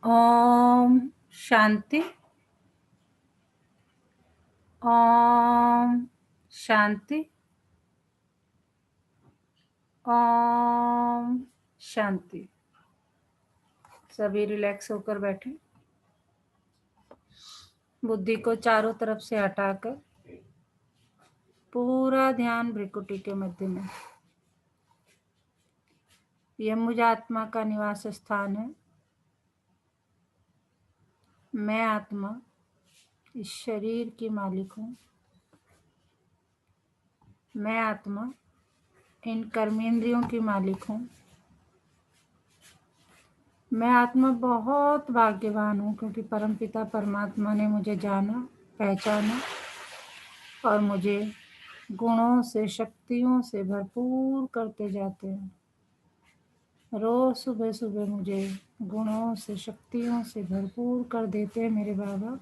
ओम शांति। ओम शांति। ओम शांति। सभी रिलैक्स होकर बैठे, बुद्धि को चारों तरफ से हटाकर पूरा ध्यान भ्रिकुटी के मध्य में। यह मुझ आत्मा का निवास स्थान है। मैं आत्मा इस शरीर की मालिक हूँ। मैं आत्मा इन कर्मेंद्रियों की मालिक हूँ। मैं आत्मा बहुत भाग्यवान हूँ, क्योंकि परमपिता परमात्मा ने मुझे जाना, पहचाना और मुझे गुणों से, शक्तियों से भरपूर करते जाते हैं। रोज सुबह सुबह मुझे गुणों से, शक्तियों से भरपूर कर देते हैं मेरे बाबा।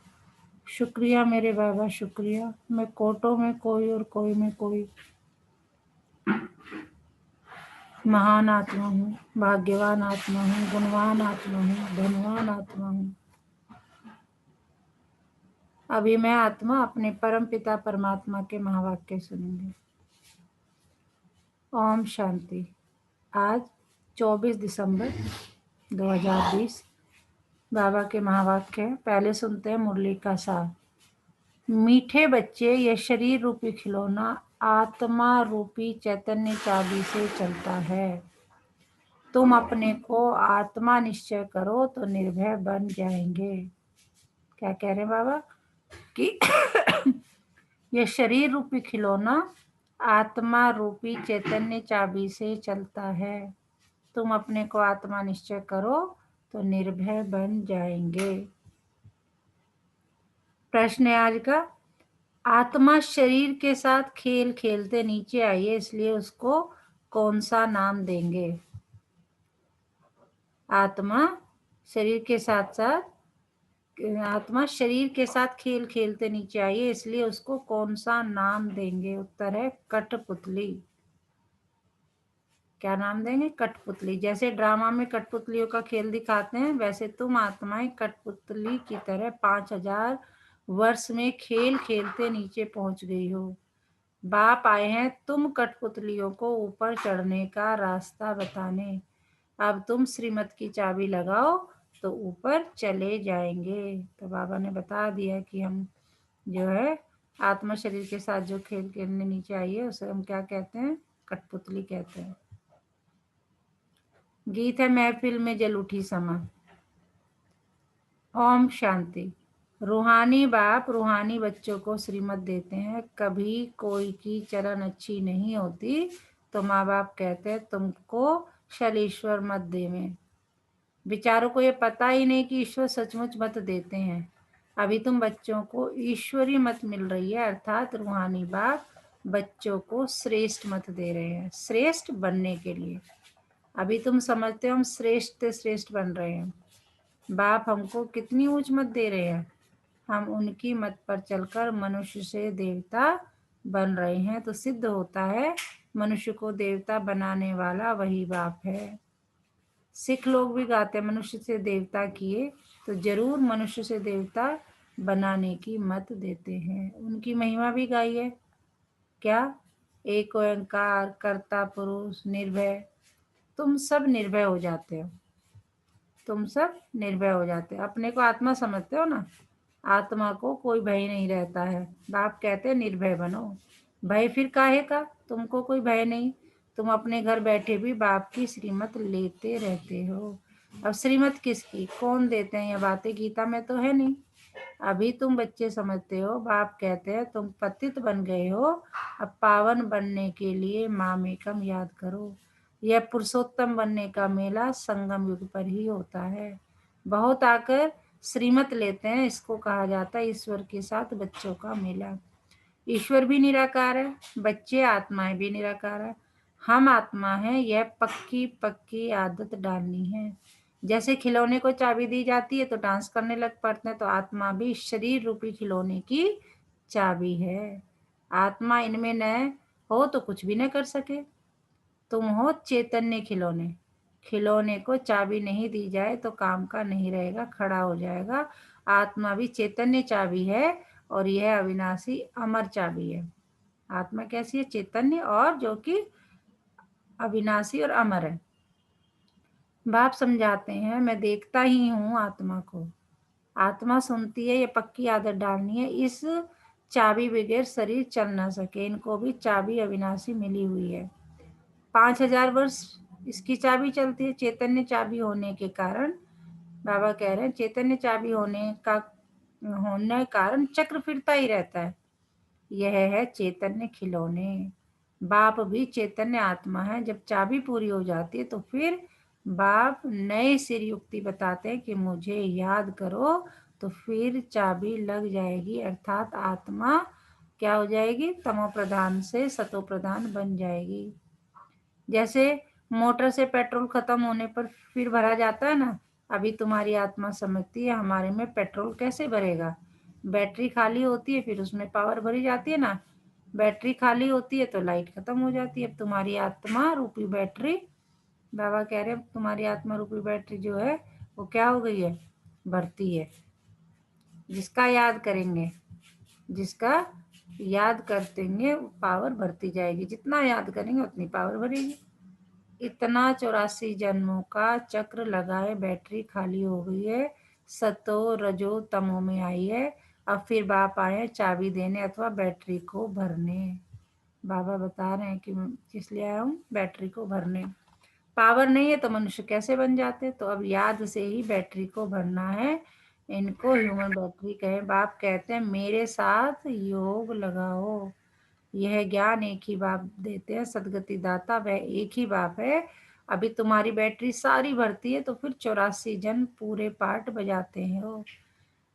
शुक्रिया मेरे बाबा, शुक्रिया। मैं कोटों में कोई और कोई में कोई महान आत्मा हूँ, भाग्यवान आत्मा हूँ, गुणवान आत्मा हूँ, धनवान आत्मा हूँ। अभी मैं आत्मा अपने परम पिता परमात्मा के महावाक्य सुनेंगे। ओम शांति। आज 24 दिसंबर 2020 बाबा के महावाक्य है। पहले सुनते हैं मुरली का सार। मीठे बच्चे, यह शरीर रूपी खिलौना आत्मा रूपी चैतन्य चाबी से चलता है। तुम अपने को आत्मा निश्चय करो तो निर्भय बन जाएंगे। क्या कह रहे हैं बाबा कि यह शरीर रूपी खिलौना आत्मा रूपी चैतन्य चाबी से चलता है। तुम अपने को आत्मा निश्चय करो तो निर्भय बन जाएंगे। प्रश्न है आज का। आत्मा शरीर के साथ खेल खेलते नीचे आई है, इसलिए उसको कौन सा नाम देंगे? आत्मा शरीर के साथ खेल खेलते नीचे आई है, इसलिए उसको कौन सा नाम देंगे? उत्तर है कठपुतली। क्या नाम देंगे? कठपुतली। जैसे ड्रामा में कठपुतलियों का खेल दिखाते हैं, वैसे तुम आत्माएं कठपुतली की तरह 5000 वर्ष में खेल खेलते नीचे पहुंच गई हो। बाप आए हैं तुम कठपुतलियों को ऊपर चढ़ने का रास्ता बताने। अब तुम श्रीमत की चाबी लगाओ तो ऊपर चले जाएंगे। तो बाबा ने बता दिया कि हम जो है आत्मा शरीर के साथ जो खेल खेलने नीचे आई है, उसे हम क्या कहते हैं? कठपुतली कहते हैं। गीत है महफिल में जल उठी समा। ओम शांति। रूहानी बाप रूहानी बच्चों को श्रीमत देते हैं। कभी कोई की चरण अच्छी नहीं होती तो माँ बाप कहते हैं तुमको शलीश्वर मत देवें। बेचारों को ये पता ही नहीं कि ईश्वर सचमुच मत देते हैं। अभी तुम बच्चों को ईश्वरी मत मिल रही है, अर्थात रूहानी बाप बच्चों को श्रेष्ठ मत दे रहे हैं, श्रेष्ठ बनने के लिए। अभी तुम समझते हो हम श्रेष्ठ से श्रेष्ठ बन रहे हैं। बाप हमको कितनी ऊंच मत दे रहे हैं। हम उनकी मत पर चलकर मनुष्य से देवता बन रहे हैं, तो सिद्ध होता है मनुष्य को देवता बनाने वाला वही बाप है। सिख लोग भी गाते हैं मनुष्य से देवता किए, तो जरूर मनुष्य से देवता बनाने की मत देते हैं। उनकी महिमा भी गाई है। क्या? एक ओंकार कर्ता पुरुष निर्भय। तुम सब निर्भय हो जाते हो। तुम सब निर्भय हो जाते हो। अपने को आत्मा समझते हो ना, आत्मा को कोई भय नहीं रहता है। बाप कहते हैं निर्भय बनो। भय फिर काहे का? तुमको कोई भय नहीं। तुम अपने घर बैठे भी बाप की श्रीमत लेते रहते हो। अब श्रीमत किसकी, कौन देते हैं? ये बातें गीता में तो है नहीं। अभी तुम बच्चे समझते हो। बाप कहते हैं तुम पतित बन गए हो, अब पावन बनने के लिए मामेकम याद करो। यह पुरुषोत्तम बनने का मेला संगम युग पर ही होता है। बहुत आकर श्रीमत लेते हैं, इसको कहा जाता है ईश्वर के साथ बच्चों का मेला। ईश्वर भी निराकार है, बच्चे आत्माएं भी निराकार है। हम आत्मा हैं, यह पक्की पक्की आदत डालनी है। जैसे खिलौने को चाबी दी जाती है तो डांस करने लग पड़ते हैं, तो आत्मा भी शरीर रूपी खिलौने की चाबी है। आत्मा इनमें न हो तो कुछ भी न कर सके। तुम हो चैतन्य खिलौने। खिलौने को चाबी नहीं दी जाए तो काम का नहीं रहेगा, खड़ा हो जाएगा। आत्मा भी चैतन्य चाबी है और यह अविनाशी अमर चाबी है। आत्मा कैसी है? चैतन्य और जो कि अविनाशी और अमर है। बाप समझाते हैं, मैं देखता ही हूँ आत्मा को। आत्मा सुनती है, ये पक्की आदत डालनी है। इस चाबी बगैर शरीर चल ना सके। इनको भी चाबी अविनाशी मिली हुई है। 5000 वर्ष इसकी चाबी चलती है, चैतन्य चाबी होने के कारण। बाबा कह रहे हैं चैतन्य चाबी होने कारण चक्र फिरता ही रहता है। यह है चैतन्य खिलौने। बाप भी चैतन्य आत्मा है। जब चाबी पूरी हो जाती है तो फिर बाप नए सिर युक्ति बताते हैं कि मुझे याद करो, तो फिर चाबी लग जाएगी, अर्थात आत्मा क्या हो जाएगी? तमो प्रधान से सतो प्रधान बन जाएगी। जैसे मोटर से पेट्रोल खत्म होने पर फिर भरा जाता है ना। अभी तुम्हारी आत्मा समझती है हमारे में पेट्रोल कैसे भरेगा। बैटरी खाली होती है, फिर उसमें पावर भरी जाती है ना। बैटरी खाली होती है तो लाइट खत्म हो जाती है। अब तुम्हारी आत्मा रूपी बैटरी, बाबा कह रहे हैं तुम्हारी आत्मा रूपी बैटरी जो है वो क्या हो गई है? भरती है। जिसका याद करेंगे, जिसका याद करतेंगे पावर भरती जाएगी। जितना याद करेंगे उतनी पावर भरेगी। इतना 84 जन्मों का चक्र लगाए बैटरी खाली हो गई है, सतो रजो तमो में आई है। अब फिर बाप आए चाबी देने अथवा बैटरी को भरने। बाबा बता रहे हैं कि किस लिए आया हूँ? बैटरी को भरने। पावर नहीं है तो मनुष्य कैसे बन जाते? तो अब याद से ही बैटरी को भरना है। इनको ह्यूमन बैटरी कहे। बाप कहते हैं मेरे साथ योग लगाओ। यह ज्ञान एक ही बाप देते हैं, सदगति दाता वह एक ही बाप है। अभी तुम्हारी बैटरी सारी भरती है तो फिर 84 जन पूरे पार्ट बजाते हैं वो।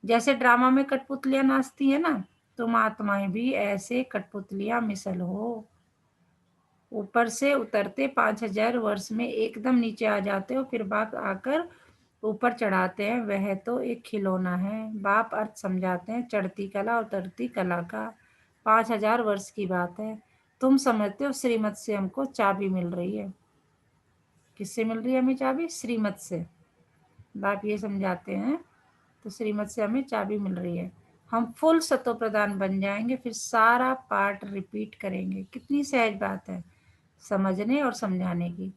जैसे ड्रामा में कठपुतलियां नाचती है ना, तुम आत्माएं भी ऐसे कठपुतलियां मिसल हो। ऊपर से उतरते 5000 वर्ष में एकदम नीचे आ जाते हो, फिर बाप आकर ऊपर चढ़ाते हैं। वह तो एक खिलौना है। बाप अर्थ समझाते हैं चढ़ती कला और उतरती कला का। 5000 वर्ष की बात है। तुम समझते हो श्रीमत से हमको चाबी मिल रही है। किससे मिल रही है हमें चाबी? श्रीमत से। बाप ये समझाते हैं तो श्रीमत से हमें चाबी मिल रही है। हम फुल सतो प्रधान बन जाएंगे, फिर सारा पार्ट रिपीट करेंगे। कितनी सहज बात है समझने और समझाने की।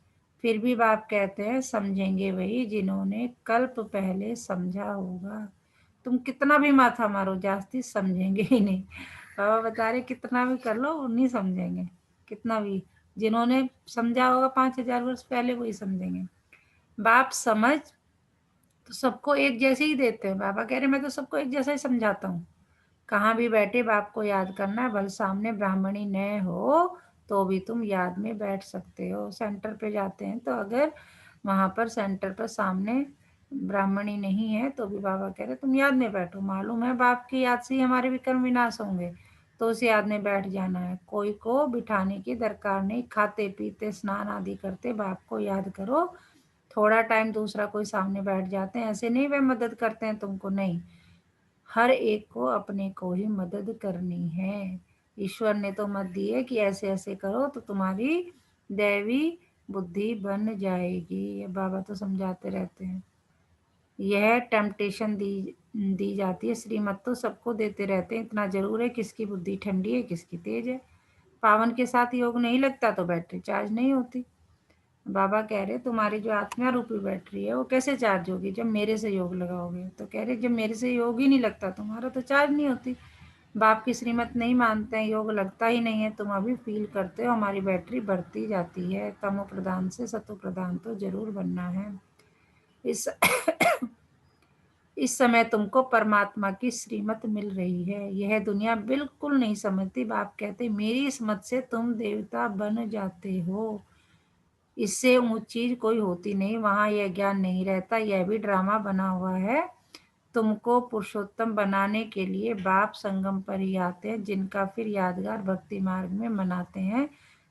फिर भी बाप कहते हैं समझेंगे वही जिन्होंने कल्प पहले समझा होगा। तुम कितना भी माथा मारो जास्ती समझेंगे ही नहीं। बाबा बता रहे कितना भी कर लो वो नहीं समझेंगे। कितना भी जिन्होंने समझा होगा 5000 वर्ष पहले वही समझेंगे। बाप समझ तो सबको एक जैसे ही देते हैं। बाबा कह रहे मैं तो सबको एक जैसा ही समझाता हूँ। कहाँ भी बैठे बाप को याद करना है। भल सामने ब्राह्मणी न हो तो भी तुम याद में बैठ सकते हो। सेंटर पे जाते हैं तो अगर वहां पर सेंटर पर सामने ब्राह्मणी नहीं है तो भी बाबा कह रहे तुम याद में बैठो। मालूम है बाप की याद से ही हमारे विक्रम विनाश होंगे, तो उस याद में बैठ जाना है। कोई को बिठाने की दरकार नहीं। खाते पीते स्नान आदि करते बाप को याद करो। थोड़ा टाइम दूसरा कोई सामने बैठ जाते हैं, ऐसे नहीं वे मदद करते हैं तुमको, नहीं। हर एक को अपने को ही मदद करनी है। ईश्वर ने तो मत दी है कि ऐसे ऐसे करो तो तुम्हारी दैवी बुद्धि बन जाएगी। ये बाबा तो समझाते रहते हैं। यह टेम्पटेशन दी जाती है। श्रीमत तो सबको देते रहते हैं। इतना जरूर है किसकी बुद्धि ठंडी है किसकी तेज है। पावन के साथ योग नहीं लगता तो बैटरी चार्ज नहीं होती। बाबा कह रहे तुम्हारी जो आत्मा रूपी बैटरी है वो कैसे चार्ज होगी? जब मेरे से योग लगाओगे। तो कह रहे जब मेरे से योग ही नहीं लगता तुम्हारा तो चार्ज नहीं होती। बाप की श्रीमत नहीं मानते हैं, योग लगता ही नहीं है। तुम अभी फील करते हो हमारी बैटरी बढ़ती जाती है। तमो प्रधान से सतो प्रधान तो जरूर बनना है। इस इस समय तुमको परमात्मा की श्रीमत मिल रही है। यह दुनिया बिल्कुल नहीं समझती। बाप कहते मेरी इस मत से तुम देवता बन जाते हो। इससे ऊंची चीज कोई होती नहीं। वहां यह ज्ञान नहीं रहता। यह भी ड्रामा बना हुआ है। तुमको पुरुषोत्तम बनाने के लिए बाप संगम पर ही आते हैं, जिनका फिर यादगार भक्ति मार्ग में मनाते हैं।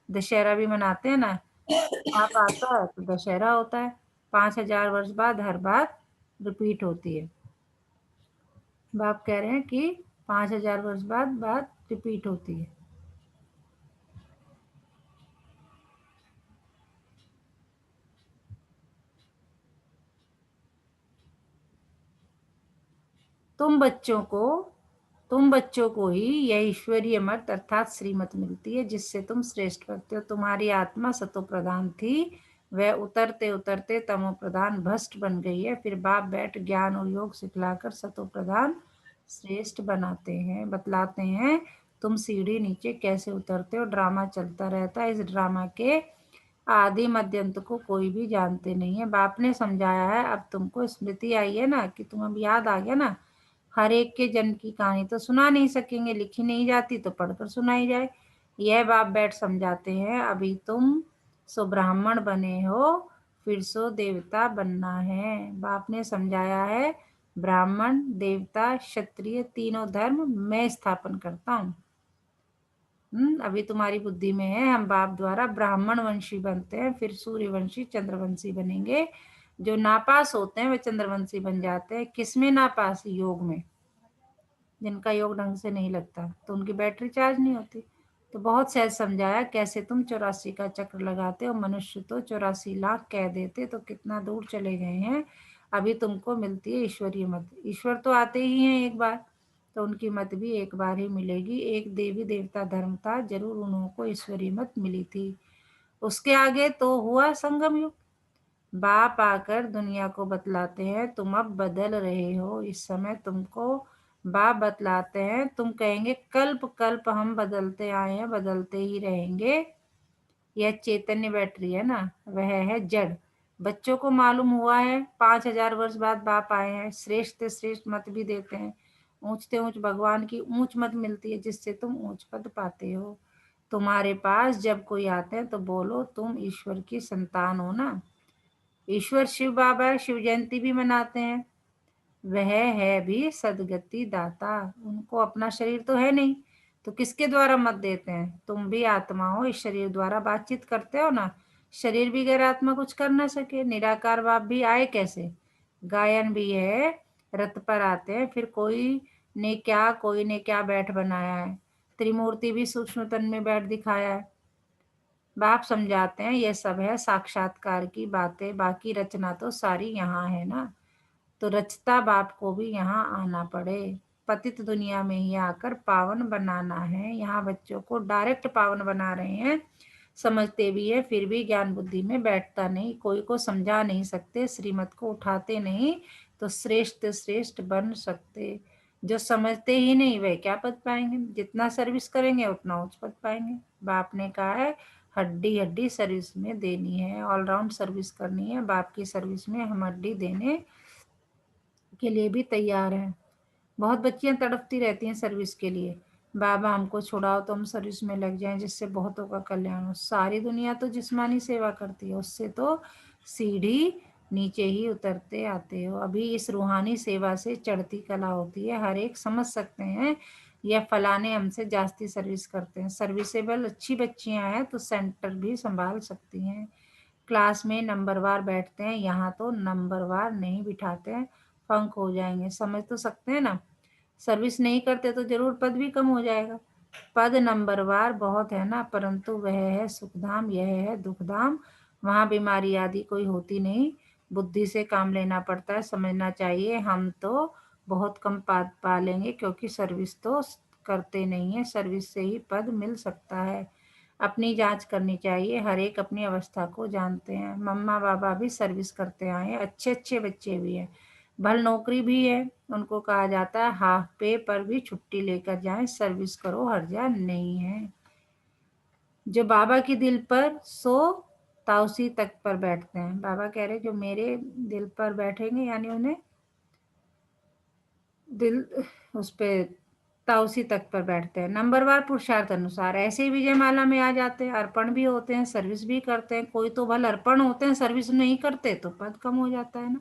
दशहरा भी मनाते हैं ना। आप आता है तो दशहरा होता है। 5000 वर्ष बाद हर बात रिपीट होती है। बाप कह रहे हैं कि 5000 वर्ष बाद बात रिपीट होती है। तुम बच्चों को तुम बच्चों को ही यह ईश्वरीय मत अर्थात श्रीमत मिलती है जिससे तुम श्रेष्ठ करते हो। तुम्हारी आत्मा सतो प्रधान थी, वह उतरते उतरते तमो प्रधान भ्रष्ट बन गई है। फिर बाप बैठ ज्ञान और योग सिखलाकर सतो प्रधान श्रेष्ठ बतलाते हैं। तुम सीढ़ी नीचे कैसे उतरते हो। ड्रामा चलता रहता है, इस ड्रामा के आदि मध्य अंत को कोई भी जानते नहीं है। बाप ने समझाया है, अब तुमको स्मृति आई है ना, कि तुम अब याद आ गया ना। हर एक के जन्म की कहानी तो सुना नहीं सकेंगे, लिखी नहीं जाती तो पढ़कर सुनाई जाए। यह बाप बैठ समझाते हैं। अभी तुम सो ब्राह्मण बने हो, फिर सो देवता बनना है। बाप ने समझाया है, ब्राह्मण देवता क्षत्रिय तीनों धर्म मैं स्थापन करता हूँ। अभी तुम्हारी बुद्धि में है, हम बाप द्वारा ब्राह्मण वंशी बनते हैं, फिर सूर्यवंशी चंद्रवंशी बनेंगे। जो नापास होते हैं वे चंद्रवंशी बन जाते हैं। किसमें नापास? योग में। जिनका योग ढंग से नहीं लगता तो उनकी बैटरी चार्ज नहीं होती। तो बहुत सहज समझाया कैसे तुम 84 का चक्र लगाते हो। मनुष्य तो 84 लाख कह देते तो कितना दूर चले गए हैं। अभी तुमको मिलती है ईश्वरीय मत। ईश्वर तो आते ही हैं एक बार, तो उनकी मत भी एक बार ही मिलेगी। एक देवी देवता धर्म था, जरूर उन्हों को ईश्वरीय मत मिली थी। उसके आगे तो हुआ संगम युग। बाप आकर दुनिया को बतलाते हैं, तुम अब बदल रहे हो। इस समय तुमको बाप बतलाते हैं, तुम कहेंगे कल्प कल्प हम बदलते आए हैं, बदलते ही रहेंगे। यह चैतन्य बैटरी है ना, वह है जड़। बच्चों को मालूम हुआ है 5000 वर्ष बाद बाप आए हैं, श्रेष्ठ से श्रेष्ठ मत भी देते हैं। ऊंचते ऊंच भगवान की ऊंच मत मिलती है जिससे तुम ऊंच पद पाते हो। तुम्हारे पास जब कोई आते हैं तो बोलो तुम ईश्वर की संतान हो ना। ईश्वर शिव बाबा शिव जयंती भी मनाते हैं। वह है भी सदगति दाता। उनको अपना शरीर तो है नहीं, तो किसके द्वारा मत देते हैं? तुम भी आत्मा हो, इस शरीर द्वारा बातचीत करते हो ना। शरीर भी गैर आत्मा कुछ कर ना सके। निराकार बाप भी आए कैसे? गायन भी है, रथ पर आते हैं। फिर कोई ने क्या बैठ बनाया है। त्रिमूर्ति भी सूक्ष्म तन में बैठ दिखाया है। बाप समझाते हैं ये सब है साक्षात्कार की बातें, बाकी रचना तो सारी यहाँ है ना। तो रचता बाप को भी यहाँ आना पड़े। पतित दुनिया में ही आकर पावन बनाना है। यहाँ बच्चों को डायरेक्ट पावन बना रहे हैं। समझते भी है, फिर भी ज्ञान बुद्धि में बैठता नहीं। कोई को समझा नहीं सकते, श्रीमत को उठाते नहीं, तो श्रेष्ठ श्रेष्ठ बन सकते। जो समझते ही नहीं वे क्या पद पाएंगे? जितना सर्विस करेंगे उतना उच्च पद पाएंगे। बाप ने कहा है हड्डी हड्डी सर्विस में देनी है, ऑलराउंड सर्विस करनी है। बाप की सर्विस में हम हड्डी देने के लिए भी तैयार हैं। बहुत बच्चियां तड़पती रहती हैं सर्विस के लिए, बाबा हमको छुड़ाओ तो हम सर्विस में लग जाएं जिससे बहुतों का कल्याण हो। सारी दुनिया तो जिस्मानी सेवा करती है, उससे तो सीढ़ी नीचे ही उतरते आते हो। अभी इस रूहानी सेवा से चढ़ती कला होती है। हर एक समझ सकते हैं या फलाने हमसे जास्ती सर्विस करते हैं। सर्विसेबल अच्छी बच्चियां हैं तो सेंटर भी संभाल सकती हैं। क्लास में नंबरवार बैठते हैं, यहाँ तो नंबरवार नहीं बिठाते हैं, फंक हो जाएंगे। समझ तो सकते हैं ना। सर्विस नहीं करते तो जरूर पद भी कम हो जाएगा। पद नंबरवार बहुत है ना, परंतु वह है सुखधाम, यह है दुखधाम। वहाँ बीमारी आदि कोई होती नहीं। बुद्धि से काम लेना पड़ता है। समझना चाहिए हम तो बहुत कम पद पा लेंगे क्योंकि सर्विस तो करते नहीं है। सर्विस से ही पद मिल सकता है। अपनी जांच करनी चाहिए। हर एक अपनी अवस्था को जानते हैं। मम्मा बाबा भी सर्विस करते आए हैं, अच्छे अच्छे बच्चे भी हैं। भल नौकरी भी है, उनको कहा जाता है हाफ पे पर भी छुट्टी लेकर जाएं, सर्विस करो, हर्जा नहीं है। जो बाबा की दिल पर सो ताउसी तख्त पर बैठते हैं। बाबा कह रहे जो मेरे दिल पर बैठेंगे, यानी उन्हें दिल उस पे ताउसी तख्त पर बैठते हैं। नंबरवार पुरुषार्थ अनुसार ऐसे ही विजयमाला में आ जाते हैं। अर्पण भी होते हैं, सर्विस भी करते हैं। कोई तो भल अर्पण होते हैं, सर्विस नहीं करते तो पद कम हो जाता है ना।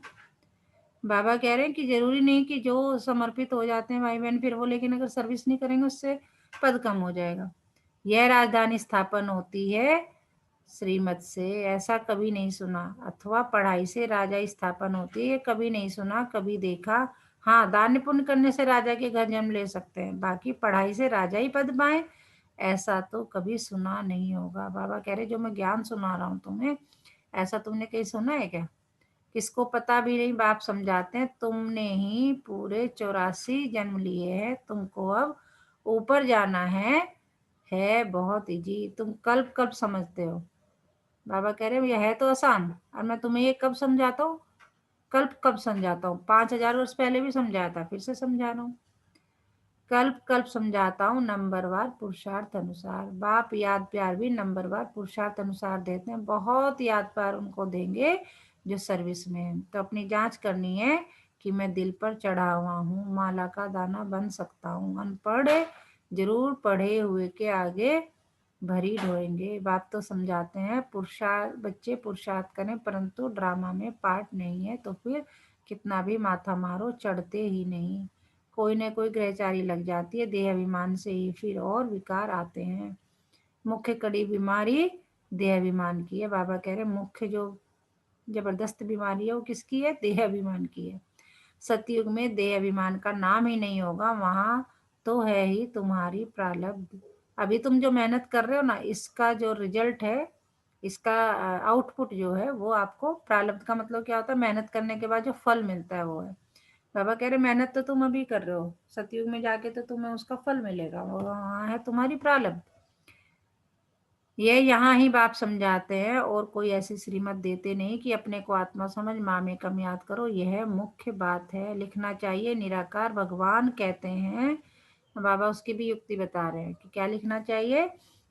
बाबा कह रहे हैं कि जरूरी नहीं कि जो समर्पित हो जाते हैं भाई बहन फिर वो, लेकिन अगर सर्विस नहीं करेंगे उससे पद कम हो जाएगा। यह राजधानी स्थापन होती है श्रीमत से, ऐसा कभी नहीं सुना। अथवा पढ़ाई से राजा स्थापन होती है, कभी नहीं सुना, कभी देखा। हाँ, दान पुण्य करने से राजा के घर जन्म ले सकते हैं, बाकी पढ़ाई से राजा ही पद पाए ऐसा तो कभी सुना नहीं होगा। बाबा कह रहे जो मैं ज्ञान सुना रहा हूँ तुम्हें, ऐसा तुमने कहीं सुना है क्या किसको पता भी नहीं, बाप समझाते हैं तुमने ही पूरे 84 जन्म लिए हैं, तुमको अब ऊपर जाना है बहुत इजी। तुम कल्प कब समझते हो? बाबा कह रहे हैं यह है तो आसान, और मैं तुम्हें ये कब समझाता हूँ, कल्प कब समझाता हूँ, 5000 वर्ष पहले भी समझाया था, फिर से समझा रहा हूँ। कल्प कल्प समझाता हूँ, नंबरवार पुरुषार्थ अनुसार। बाप याद प्यार भी नंबरवार पुरुषार्थ अनुसार देते हैं। बहुत याद प्यार उनको देंगे जो सर्विस में है। तो अपनी जांच करनी है कि मैं दिल पर चढ़ा हुआ हूँ, माला का दाना बन सकता हूँ। अनपढ़ जरूर, पढ़े हुए के आगे भरी ढोएंगे। बाप तो समझाते हैं पुरुषार्थ, बच्चे पुरुषार्थ करें, परंतु ड्रामा में पार्ट नहीं है तो फिर कितना भी माथा मारो चढ़ते ही नहीं। कोई न कोई ग्रहचारी लग जाती है, देह अभिमान से ही फिर और विकार आते हैं। मुख्य कड़ी बीमारी देह अभिमान की है। बाबा कह रहे मुख्य जो जबरदस्त बीमारी है वो किसकी है? देह अभिमान की है। सतयुग में देह अभिमान का नाम ही नहीं होगा, वहां तो है ही तुम्हारी प्रारब्ध। अभी तुम जो मेहनत कर रहे हो ना, इसका जो रिजल्ट है, इसका आउटपुट जो है वो आपको प्रारब्ध का मतलब क्या होता है? मेहनत करने के बाद जो फल मिलता है वो है। बाबा कह रहे मेहनत तो तुम अभी कर रहे हो, सतयुग में जाके तो तुम्हें उसका फल मिलेगा, वो वहाँ है तुम्हारी प्रारब्ध। ये यहाँ ही बाप समझाते हैं, और कोई ऐसी श्रीमत देते नहीं कि अपने को आत्मा समझ माँ में कम याद करो। यह मुख्य बात है। लिखना चाहिए निराकार भगवान कहते हैं। बाबा उसकी भी युक्ति बता रहे हैं कि क्या लिखना चाहिए,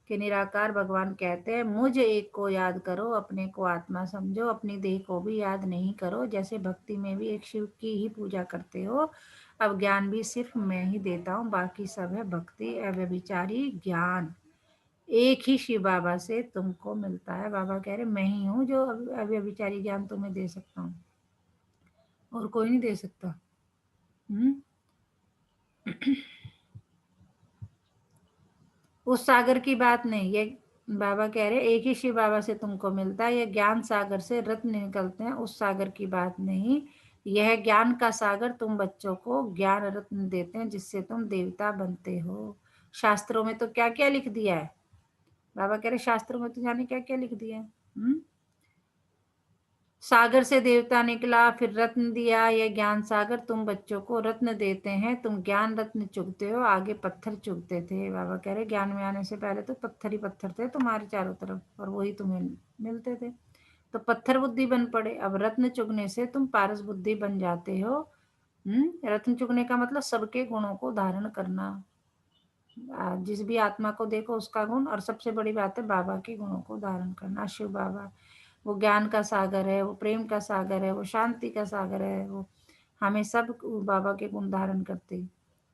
कि निराकार भगवान कहते हैं मुझ एक को याद करो, अपने को आत्मा समझो, अपनी देह को भी याद नहीं करो। जैसे भक्ति में भी एक शिव की ही पूजा करते हो, अब ज्ञान भी सिर्फ मैं ही देता हूँ, बाकी सब है भक्ति अव्यभिचारी ज्ञान। एक ही शिव बाबा से तुमको मिलता है। बाबा कह रहे मैं ही हूँ जो अव्यभिचारी ज्ञान तुम्हें दे सकता हूँ, और कोई नहीं दे सकता। उस सागर की बात नहीं, ये बाबा कह रहे एक ही शिव बाबा से तुमको मिलता है। ये ज्ञान सागर से रत्न निकलते हैं, उस सागर की बात नहीं। यह ज्ञान का सागर तुम बच्चों को ज्ञान रत्न देते हैं, जिससे तुम देवता बनते हो। शास्त्रों में तो क्या क्या लिख दिया है? बाबा कह रहे शास्त्रों में तो जाने क्या क्या लिख दिया है। सागर से देवता निकला, फिर रत्न दिया। यह ज्ञान सागर तुम बच्चों को रत्न देते हैं, तुम ज्ञान रत्न चुगते हो, आगे पत्थर चुगते थे। बाबा कह रहे ज्ञान में आने से पहले तो पत्थर ही पत्थर थे तुम्हारे चारों तरफ, और वही तुम्हें मिलते थे, तो पत्थर बुद्धि बन पड़े। अब रत्न चुगने से तुम पारस बुद्धि बन जाते हो। रत्न चुगने का मतलब सबके गुणों को धारण करना। जिस भी आत्मा को देखो उसका गुण, और सबसे बड़ी बात है बाबा के गुणों को धारण करना। शिव बाबा वो ज्ञान का सागर है, वो प्रेम का सागर है, वो शांति का सागर है। वो हमें सब बाबा के गुण धारण करते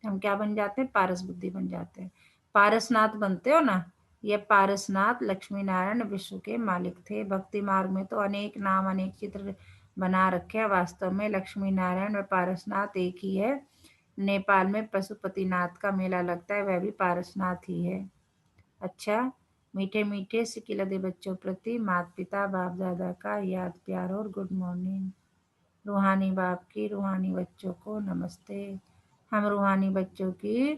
हम क्या बन जाते हैं? पारस बुद्धि बन जाते हैं। पारसनाथ बनते हो ना। ये पारसनाथ लक्ष्मी नारायण विश्व के मालिक थे। भक्ति मार्ग में तो अनेक नाम अनेक चित्र बना रखे हैं, वास्तव में लक्ष्मी नारायण व पारसनाथ एक ही है। नेपाल में पशुपतिनाथ का मेला लगता है, वह भी पारसनाथ ही है। अच्छा, मीठे मीठे सिकिलदे बच्चों प्रति माता पिता बाप दादा का याद प्यार और गुड मॉर्निंग। रूहानी बाप की रूहानी बच्चों को नमस्ते। हम रूहानी बच्चों की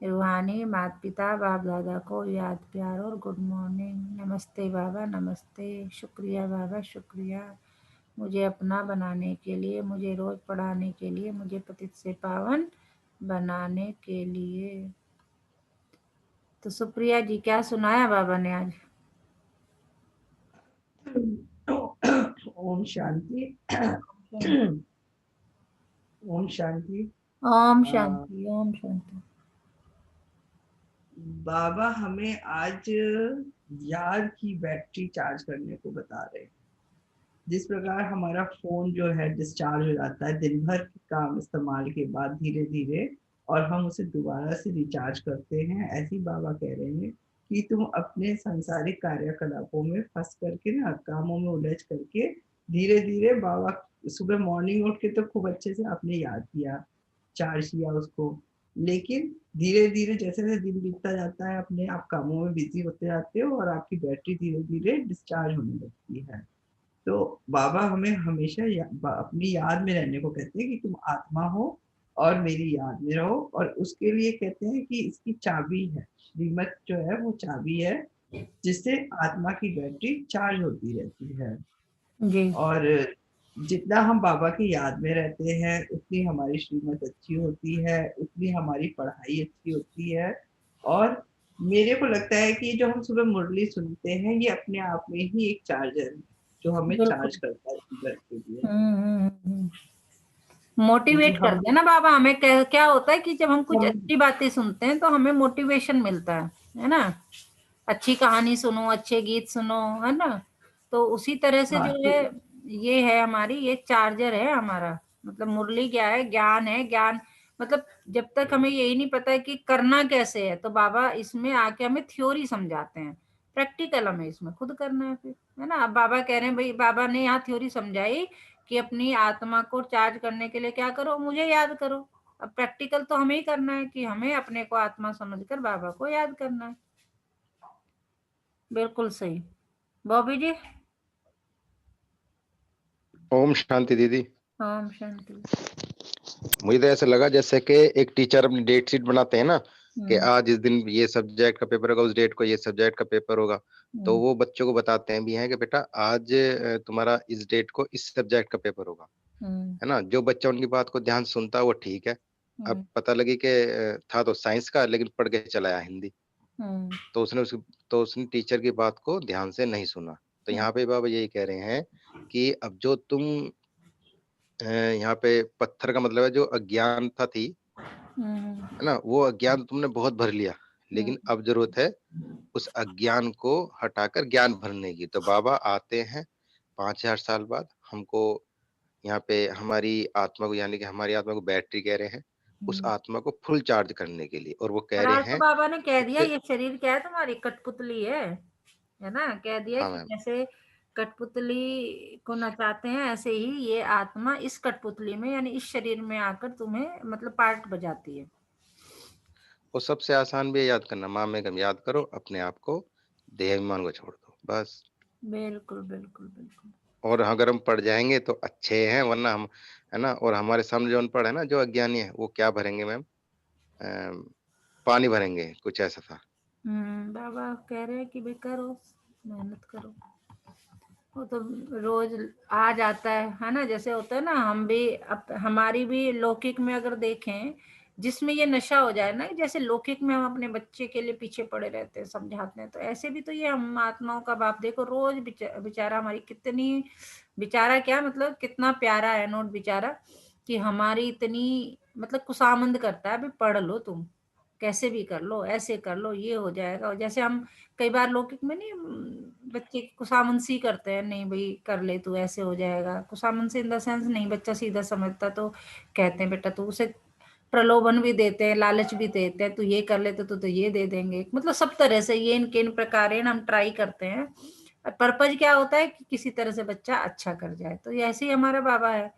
रूहानी माता पिता बाप दादा को याद प्यार और गुड मॉर्निंग। नमस्ते बाबा, नमस्ते। शुक्रिया बाबा, शुक्रिया मुझे अपना बनाने के लिए, मुझे रोज पढ़ाने के लिए, मुझे पतित से पावन बनाने के लिए। तो सुप्रिया जी, क्या सुनाया बाबा ने आज? ओम शांति। ओम शांति। ओम शांति, ओम शांति। बाबा हमें आज याद की बैटरी चार्ज करने को बता रहे हैं। जिस प्रकार हमारा फोन जो है डिस्चार्ज हो जाता है दिन भर के काम इस्तेमाल के बाद धीरे धीरे, और हम उसे दोबारा से रिचार्ज करते हैं, ऐसी बाबा कह रहे हैं कि तुम अपने सांसारिक कार्यकलापों में फंस करके ना, कामों में उलझ करके धीरे धीरे बाबा, सुबह मॉर्निंग उठ के तो खूब अच्छे से आपने याद किया, चार्ज किया उसको, लेकिन धीरे धीरे जैसे जैसे दिन बीतता जाता है अपने आप कामों में बिजी होते जाते हो और आपकी बैटरी धीरे धीरे डिस्चार्ज होने लगती है। तो बाबा हमें हमेशा अपनी याद में रहने को कहते हैं कि तुम आत्मा हो और मेरी याद में रहो, और उसके लिए कहते हैं कि इसकी चाबी है, श्रीमत जो है वो चाबी है, जिससे आत्मा की बैटरी चार्ज होती रहती है। जी। और जितना हम बाबा की याद में रहते हैं उतनी हमारी श्रीमत अच्छी होती है, उतनी हमारी पढ़ाई अच्छी होती है। और मेरे को लगता है कि जो हम सुबह मुरली सुनते हैं ये अपने आप में ही एक चार्जर है जो हमें चार्ज बिल्कुल। करता है अंदर के लिए। क्योंकि मोटिवेट करते हैं ना बाबा हमें। क्या होता है कि जब हम कुछ हम अच्छी बातें सुनते हैं तो हमें मोटिवेशन मिलता है ना। अच्छी कहानी सुनो, अच्छे गीत सुनो, है ना। तो उसी तरह से हाँ जो तो है ये है हमारी, ये चार्जर है हमारा। मतलब मुरली क्या है, ज्ञान है। ज्ञान मतलब जब तक हमें यही नहीं पता है कि करना कैसे है, तो बाबा इसमें आके हमें थ्योरी समझाते हैं। प्रैक्टिकल हमें इसमें खुद करना है फिर, है ना। अब बाबा कह रहे हैं भाई, बाबा ने यहाँ थ्योरी समझाई कि अपनी आत्मा को चार्ज करने के लिए क्या करो, मुझे याद करो। अब प्रैक्टिकल तो हमें ही करना है कि हमें अपने को आत्मा समझकर बाबा को याद करना है। बिल्कुल सही। बॉबी जी। ओम शांति दीदी। ओम शांति। मुझे तो ऐसा लगा जैसे कि एक टीचर अपनी डेट शीट बनाते हैं ना, कि हम्म, आज इस दिन ये सब्जेक्ट का पेपर होगा, उस डेट को ये सब्जेक्ट का पेपर होगा। तो हम्म, वो बच्चों को बताते हैं भी हैं कि बेटा आज तुम्हारा इस डेट को इस सब्जेक्ट का पेपर होगा। हम्म, है ना, जो बच्चा उनकी बात को ध्यान से सुनता है वो ठीक है। अब हम्म, पता लगी कि था तो साइंस का लेकिन पढ़ के चला आया हिंदी। हम्म, तो उसने टीचर की बात को ध्यान से नहीं सुना। तो यहाँ पे बाबा यही कह रहे हैं कि अब जो तुम यहाँ पे पत्थर का मतलब है जो अज्ञानता थी, हम्म, है ना, वो अज्ञान तो तुमने बहुत भर लिया, हम्म, लेकिन अब जरूरत है उस अज्ञान को हटाकर ज्ञान भरने की। तो बाबा आते हैं 5,000 साल बाद हमको यहाँ पे, हमारी आत्मा को, यानी कि हमारी आत्मा को बैटरी कह रहे हैं, उस हम्म। आत्मा को फुल चार्ज करने के लिए। और वो कह और रहे आज तो हैं बाबा ने कह दिया सबसे। ये शरीर क्या है, तुम्हारी कठपुतली है ना। कह दिया हाँ कि मैम। जैसे कठपुतली को नचाते हैं, ऐसे ही ये आत्मा इस कठपुतली में यानी इस शरीर में आकर तुम्हें मतलब पार्ट बजाती है। वो सबसे आसान भी है याद करना, माँ में गम याद करो, अपने आप को, देह अभिमान को छोड़ दो बस। बिल्कुल, बिल्कुल, बिल्कुल। और अगर हम पढ़ जाएंगे तो अच्छे हैं, वरना हम, है ना। और हमारे सामने जो अनपढ़ है ना, जो अज्ञानी है, वो क्या भरेंगे मैम? अम, पानी भरेंगे, कुछ ऐसा था। बाबा कह रहे हैं कि भाई करो, मेहनत करो। वो तो रोज आ जाता है ना। जैसे होता है ना, हम भी अब हमारी भी लौकिक में अगर देखें, जिसमें ये नशा हो जाए ना, जैसे लौकिक में हम अपने बच्चे के लिए पीछे पड़े रहते हैं, समझाते हैं, तो ऐसे भी तो ये हम आत्माओं का बाप देखो रोज बेचारा हमारी कितनी, बेचारा क्या मतलब कितना प्यारा है नोट बेचारा, कि हमारी इतनी मतलब कुसामंद करता है, अभी पढ़ लो तुम, कैसे भी कर लो, ऐसे कर लो, ये हो जाएगा। और जैसे हम कई बार लौकिक में नहीं बच्चे की कुसामंसी करते हैं, नहीं भाई कर ले तू, ऐसे हो जाएगा। कुसामंसी इन द सेंस नहीं, बच्चा सीधा समझता तो कहते हैं बेटा तू, उसे प्रलोभन भी देते हैं, लालच भी देते हैं, तू ये कर ले तो ये दे देंगे। मतलब सब तरह से ये इनके इन प्रकार हम ट्राई करते हैं। पर्पज क्या होता है कि किसी तरह से बच्चा अच्छा कर जाए। तो ये ऐसे ही हमारा बाबा है,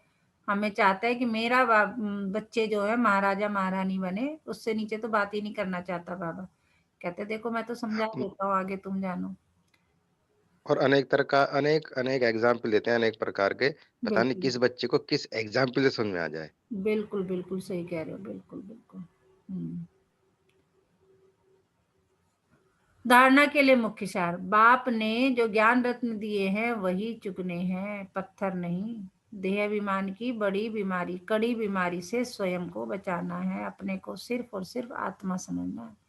हमें चाहता है कि मेरा बच्चे जो है महाराजा महारानी बने, उससे नीचे तो बात ही नहीं करना चाहता बाबा। कहते देखो मैं तो समझा देता हूँ, आगे तुम जानो। और अनेक तरह का, अनेक अनेक एग्जाम्पल देते हैं, अनेक प्रकार के। पता नहीं बिल्कुल, किस बच्चे को किस एग्जाम्पल से समझ में आ जाए। बिल्कुल, बिल्कुल सही कह रहे हो, बिल्कुल, बिल्कुल। धारणा के लिए मुख्य सार, बाप ने जो ज्ञान रत्न दिए हैं वही चुकने हैं, पत्थर नहीं। देह अभिमान की बड़ी बीमारी, कड़ी बीमारी से स्वयं को बचाना है, अपने को सिर्फ और सिर्फ आत्मा समझना है।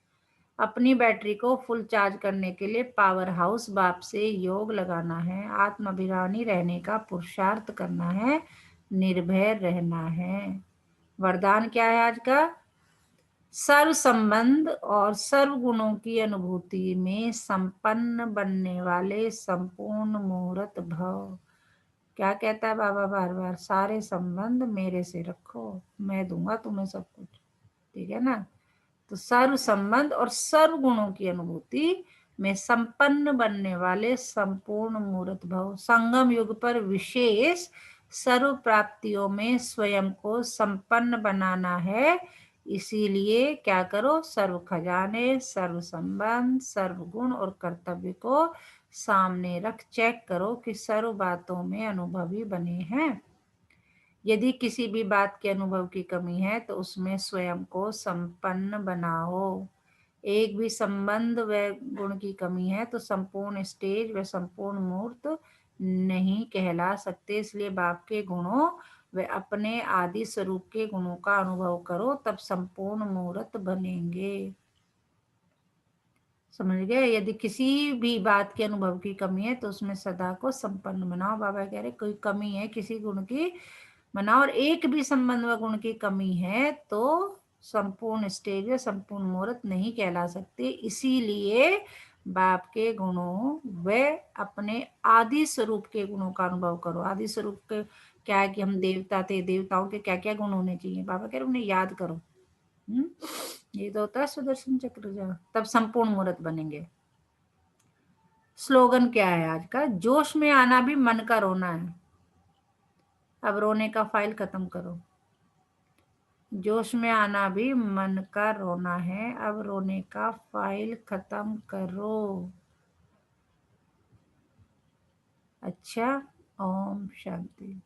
अपनी बैटरी को फुल चार्ज करने के लिए पावर हाउस बाप से योग लगाना है, आत्माभिमानी रहने का पुरुषार्थ करना है, निर्भय रहना है। वरदान क्या है आज का? सर्व संबंध और सर्व गुणों की अनुभूति में संपन्न बनने वाले संपूर्ण मुहूर्त भव। क्या कहता है बाबा बार बार? सारे संबंध मेरे से रखो, मैं दूंगा तुम्हें सब कुछ। ठीक है ना। तो सर्व संबंध और सर्व गुणों की अनुभूति में संपन्न बनने वाले संपूर्ण मूर्त भव, संगम युग पर विशेष सर्व प्राप्तियों में स्वयं को संपन्न बनाना है। इसीलिए क्या करो? सर्व खजाने, सर्व संबंध, सर्व गुण और कर्तव्य को सामने रख चेक करो कि सर्व बातों में अनुभवी बने हैं। यदि किसी भी बात के अनुभव की कमी है तो उसमें स्वयं को संपन्न बनाओ। एक भी संबंध व गुण की कमी है तो संपूर्ण स्टेज व संपूर्ण मूर्त नहीं कहला सकते। इसलिए बाप के गुणों व अपने आदि स्वरूप के गुणों का अनुभव करो, तब संपूर्ण मूर्त बनेंगे। समझ गए? यदि किसी भी बात के अनुभव की कमी है तो उसमें सदा को संपन्न बनाओ। बाबा कह रहे कोई कमी है किसी गुण की बनाओ, और एक भी संबंध व गुण की कमी है तो संपूर्ण स्टेज व संपूर्ण मुहूर्त नहीं कहला सकते। इसीलिए बाप के गुणों व अपने आदि स्वरूप के गुणों का अनुभव करो। आदि स्वरूप के क्या है कि हम देवता थे, देवताओं के क्या क्या गुण होने चाहिए, बाबा कह रहे उन्हें याद करो। ये तो होता है सुदर्शन चक्र जो, तब संपूर्ण मुहूर्त बनेंगे। स्लोगन क्या है आज का? जोश में आना भी मन का रोना है, अब रोने का फाइल खत्म करो। जोश में आना भी मन का रोना है, अब रोने का फाइल खत्म करो। अच्छा, ओम शांति।